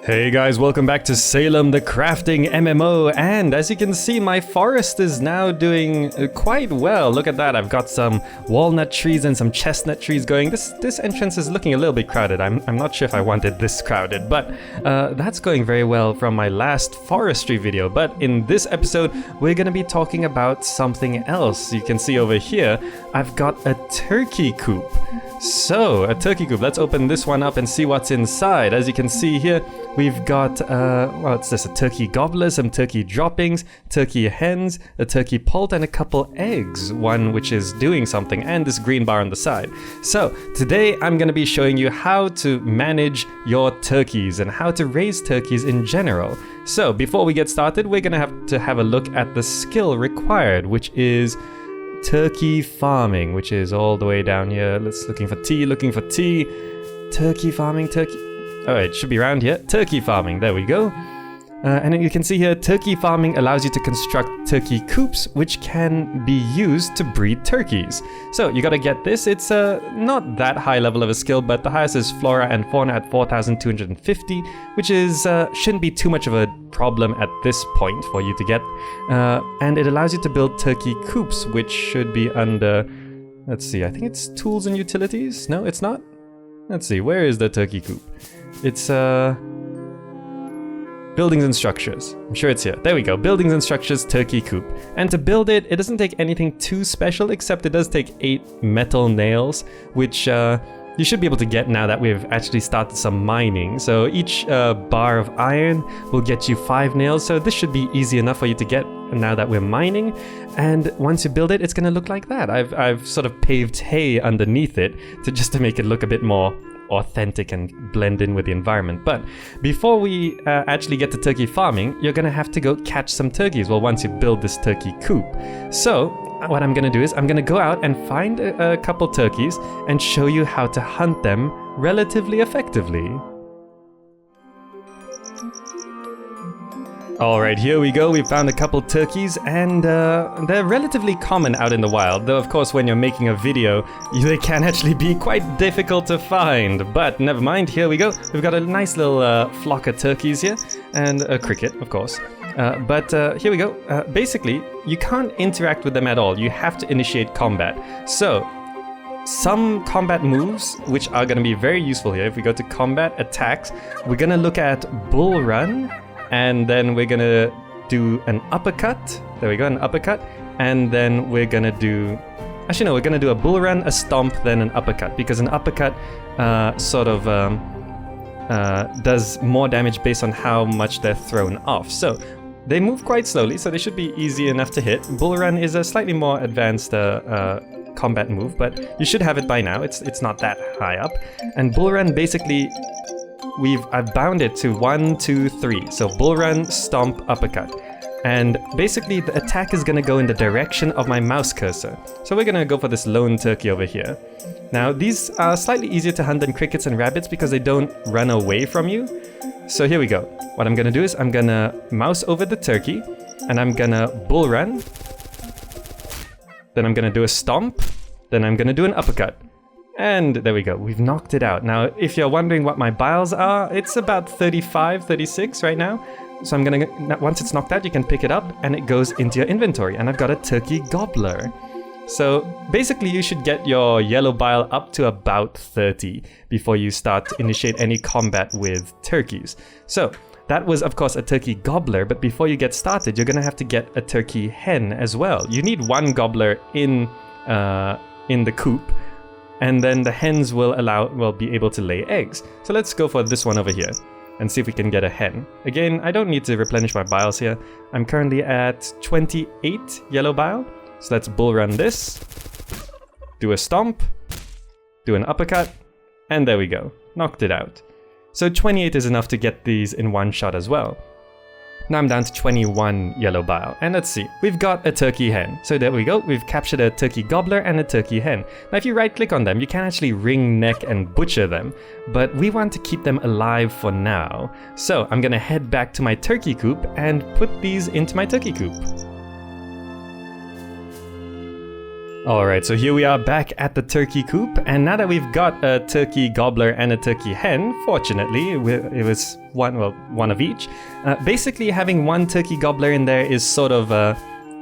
Hey guys, welcome back to Salem the Crafting MMO, and as you can see, my forest is now doing quite well. Look at that, I've got some walnut trees and some chestnut trees going. This entrance is looking a little bit crowded. I'm not sure if I wanted this crowded, but that's going very well from my last forestry video. But in this episode, we're gonna be talking about something else. You can see over here, I've got a turkey coop. So, a turkey coop. Let's open this one up and see what's inside. As you can see here, we've got, what's this? A turkey gobbler, some turkey droppings, turkey hens, a turkey poult, and a couple eggs. One which is doing something, and this green bar on the side. So, today I'm going to be showing you how to manage your turkeys and how to raise turkeys in general. So, before we get started, we're going to have a look at the skill required, which is turkey farming, which is all the way down here. Let's looking for T. Turkey farming, oh, it should be around here. Turkey farming, there we go. And you can see here, turkey farming allows you to construct turkey coops, which can be used to breed turkeys. So you gotta get this. It's not that high level of a skill, but the highest is flora and fauna at 4,250, which is shouldn't be too much of a problem at this point for you to get. And it allows you to build turkey coops, which should be under, let's see, I think it's tools and utilities. No, it's not. Let's see, where is the turkey coop? It's buildings and structures. I'm sure it's here. There we go. Buildings and structures, turkey coop. And to build it, it doesn't take anything too special, except it does take 8 metal nails, which you should be able to get now that we've actually started some mining. So each bar of iron will get you 5 nails. So this should be easy enough for you to get now that we're mining. And once you build it, it's going to look like that. I've sort of paved hay underneath it just to make it look a bit more authentic and blend in with the environment. But before we actually get to turkey farming, you're gonna have to go catch some turkeys, well, once you build this turkey coop. So what I'm gonna do is I'm gonna go out and find a couple turkeys and show you how to hunt them relatively effectively. Alright, here we go. We found a couple turkeys, and they're relatively common out in the wild, though of course when you're making a video, they can actually be quite difficult to find. But never mind, here we go. We've got a nice little flock of turkeys here, and a cricket, of course. But here we go. Basically, you can't interact with them at all. You have to initiate combat. So, some combat moves, which are going to be very useful here. If we go to combat attacks, we're going to look at bull run, and then we're gonna do an uppercut. There we go, an uppercut. And then we're gonna do... Actually, no, we're gonna do a bull run, a stomp, then an uppercut. Because an uppercut does more damage based on how much they're thrown off. So, they move quite slowly, so they should be easy enough to hit. Bull run is a slightly more advanced combat move, but you should have it by now. It's not that high up. And bull run basically... I've bound it to 1, 2, 3. So bull run, stomp, uppercut. And basically the attack is going to go in the direction of my mouse cursor. So we're going to go for this lone turkey over here. Now these are slightly easier to hunt than crickets and rabbits because they don't run away from you. So here we go. What I'm going to do is I'm going to mouse over the turkey, and I'm going to bull run. Then I'm going to do a stomp. Then I'm going to do an uppercut. And there we go, we've knocked it out. Now, if you're wondering what my biles are, it's about 35, 36 right now. So I'm gonna, once it's knocked out, you can pick it up and it goes into your inventory. And I've got a turkey gobbler. So basically you should get your yellow bile up to about 30 before you start to initiate any combat with turkeys. So that was of course a turkey gobbler, but before you get started, you're gonna have to get a turkey hen as well. You need 1 gobbler in the coop. And then the hens will be able to lay eggs. So let's go for this one over here and see if we can get a hen. Again, I don't need to replenish my biles here. I'm currently at 28 yellow bile. So let's bull run this, do a stomp, do an uppercut, and there we go. Knocked it out. So 28 is enough to get these in one shot as well. Now I'm down to 21 yellow bile. And let's see, we've got a turkey hen. So there we go, we've captured a turkey gobbler and a turkey hen. Now if you right click on them, you can actually wring neck and butcher them. But we want to keep them alive for now. So I'm gonna head back to my turkey coop and put these into my turkey coop. Alright, so here we are back at the turkey coop, and now that we've got a turkey gobbler and a turkey hen, fortunately, it was one of each. Basically, having one turkey gobbler in there is sort of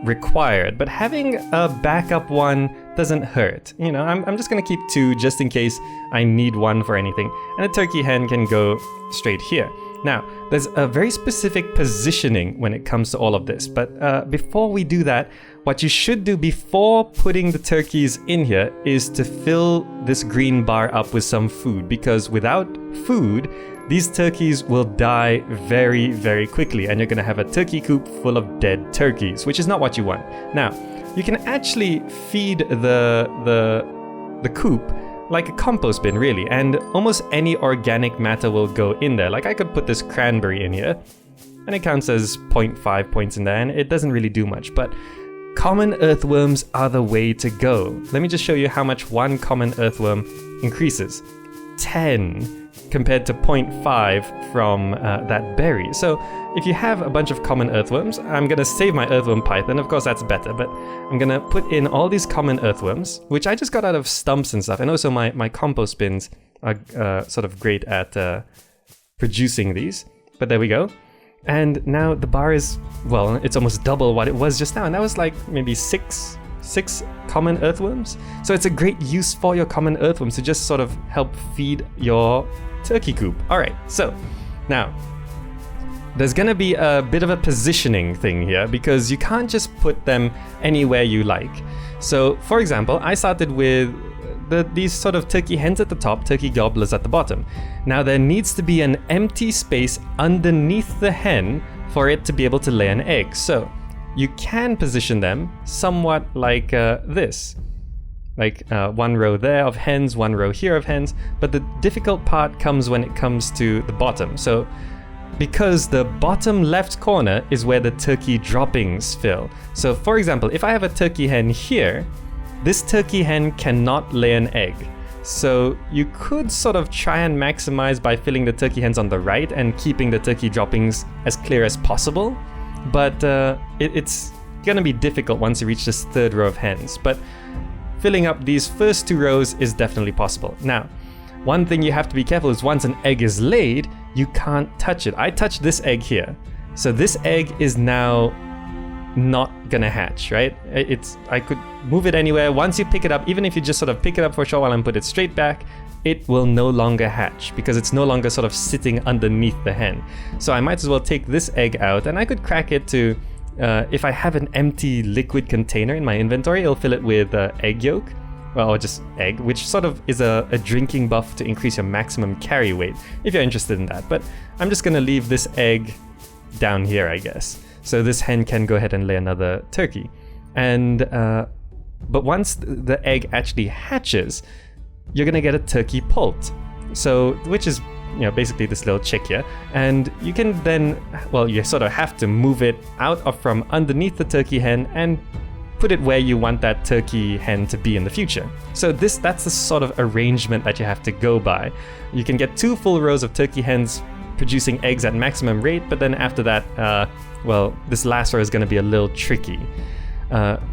required, but having a backup one doesn't hurt. You know, I'm just gonna keep two just in case I need one for anything, and a turkey hen can go straight here. Now, there's a very specific positioning when it comes to all of this, but before we do that, what you should do before putting the turkeys in here is to fill this green bar up with some food, because without food, these turkeys will die very, very quickly, and you're gonna have a turkey coop full of dead turkeys, which is not what you want. Now, you can actually feed the coop like a compost bin, really, and almost any organic matter will go in there. Like I could put this cranberry in here, and it counts as 0.5 points in there, and it doesn't really do much, but common earthworms are the way to go. Let me just show you how much one common earthworm increases. 10 compared to 0.5 from that berry. So if you have a bunch of common earthworms, I'm gonna save my earthworm python, of course that's better, but I'm gonna put in all these common earthworms, which I just got out of stumps and stuff, and also my compost bins are sort of great at producing these, but there we go. And now the bar is, well, it's almost double what it was just now, and that was like maybe six common earthworms. So it's a great use for your common earthworms to just sort of help feed your turkey coop. Alright, so now there's gonna be a bit of a positioning thing here, because you can't just put them anywhere you like. So for example, I started with these sort of turkey hens at the top, turkey gobblers at the bottom. Now there needs to be an empty space underneath the hen for it to be able to lay an egg. So you can position them somewhat like this. Like one row there of hens, one row here of hens, but the difficult part comes when it comes to the bottom. So because the bottom left corner is where the turkey droppings fill. So for example, if I have a turkey hen here, this turkey hen cannot lay an egg. So you could sort of try and maximize by filling the turkey hens on the right and keeping the turkey droppings as clear as possible. But it's gonna be difficult once you reach this third row of hens. But filling up these first two rows is definitely possible. Now, one thing you have to be careful is once an egg is laid, you can't touch it. I touched this egg here. So this egg is now not gonna hatch, right? I could move it anywhere. Once you pick it up, even if you just sort of pick it up for a short while and put it straight back, it will no longer hatch because it's no longer sort of sitting underneath the hen. So I might as well take this egg out, and I could crack it to, if I have an empty liquid container in my inventory, I'll fill it with egg yolk, well, or just egg, which sort of is a drinking buff to increase your maximum carry weight, if you're interested in that. But I'm just gonna leave this egg down here, I guess. So this hen can go ahead and lay another turkey. And but once the egg actually hatches, you're gonna get a turkey poult. So, which is, you know, basically this little chick here. And you can then, well, you sort of have to move it out of from underneath the turkey hen and put it where you want that turkey hen to be in the future. So that's the sort of arrangement that you have to go by. You can get 2 full rows of turkey hens producing eggs at maximum rate, but then after that, well, this last row is going to be a little tricky.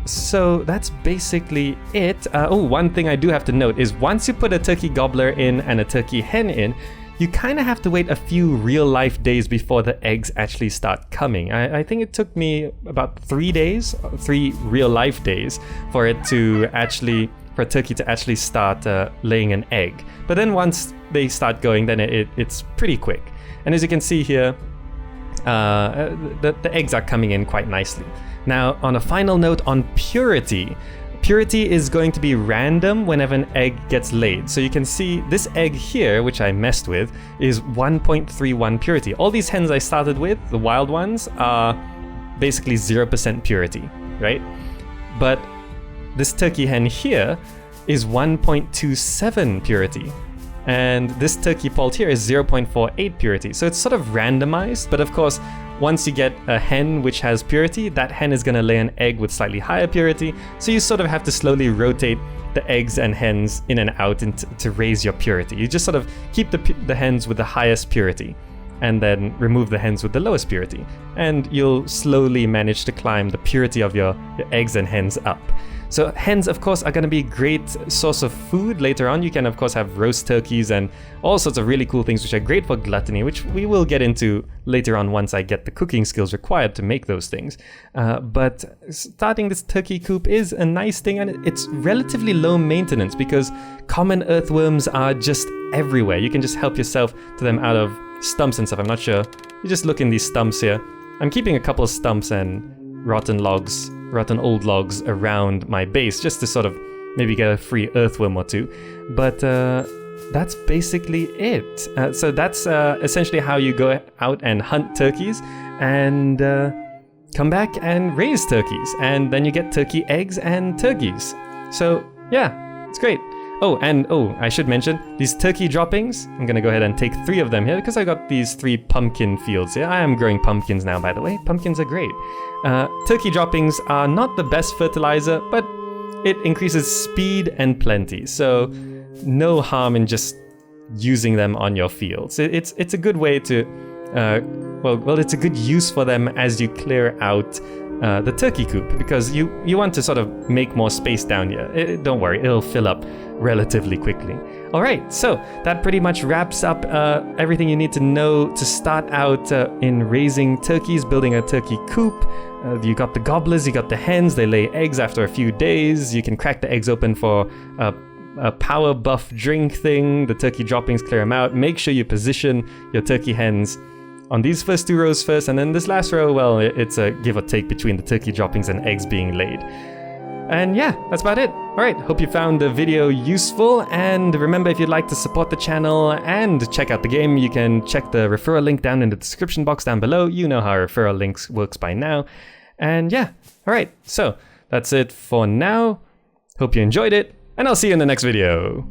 So that's basically it. One thing I do have to note is once you put a turkey gobbler in and a turkey hen in, you kind of have to wait a few real-life days before the eggs actually start coming. I think it took me about 3 days, 3 real-life days, for a turkey to actually start laying an egg. But then once they start going, then it's pretty quick. And as you can see here, the eggs are coming in quite nicely. Now, on a final note on purity is going to be random whenever an egg gets laid. So you can see this egg here, which I messed with, is 1.31 purity. All these hens I started with, the wild ones, are basically 0% purity, right? But this turkey hen here is 1.27 purity. And this turkey poult here is 0.48 purity. So it's sort of randomized, but of course, once you get a hen which has purity, that hen is going to lay an egg with slightly higher purity. So you sort of have to slowly rotate the eggs and hens in and out to raise your purity. You just sort of keep the hens with the highest purity and then remove the hens with the lowest purity. And you'll slowly manage to climb the purity of your eggs and hens up. So hens, of course, are going to be a great source of food later on. You can, of course, have roast turkeys and all sorts of really cool things which are great for gluttony, which we will get into later on once I get the cooking skills required to make those things. But starting this turkey coop is a nice thing, and it's relatively low maintenance because common earthworms are just everywhere. You can just help yourself to them out of stumps and stuff. I'm not sure. You just look in these stumps here. I'm keeping a couple of stumps and rotten old logs around my base just to sort of maybe get a free earthworm or two. But that's basically it. So that's essentially how you go out and hunt turkeys and come back and raise turkeys. And then you get turkey eggs and turkeys. So yeah, it's great. Oh, and I should mention these turkey droppings. I'm gonna go ahead and take 3 of them here because I got these 3 pumpkin fields here. I am growing pumpkins now, by the way. Pumpkins are great. Turkey droppings are not the best fertilizer, but it increases speed and plenty. So no harm in just using them on your fields. It's a good way to, well, it's a good use for them as you clear out the turkey coop, because you want to sort of make more space down here. Don't worry, it'll fill up relatively quickly. Alright, so that pretty much wraps up everything you need to know to start out in raising turkeys, building a turkey coop. You got the gobblers, you got the hens, they lay eggs after a few days. You can crack the eggs open for a power buff drink thing. The turkey droppings, clear them out. Make sure you position your turkey hens on these first 2 rows first, and then this last row, well, it's a give or take between the turkey droppings and eggs being laid. And yeah, that's about it. Alright, hope you found the video useful, and remember, if you'd like to support the channel and check out the game, you can check the referral link down in the description box down below. You know how referral links works by now. And yeah, alright, so that's it for now. Hope you enjoyed it, and I'll see you in the next video.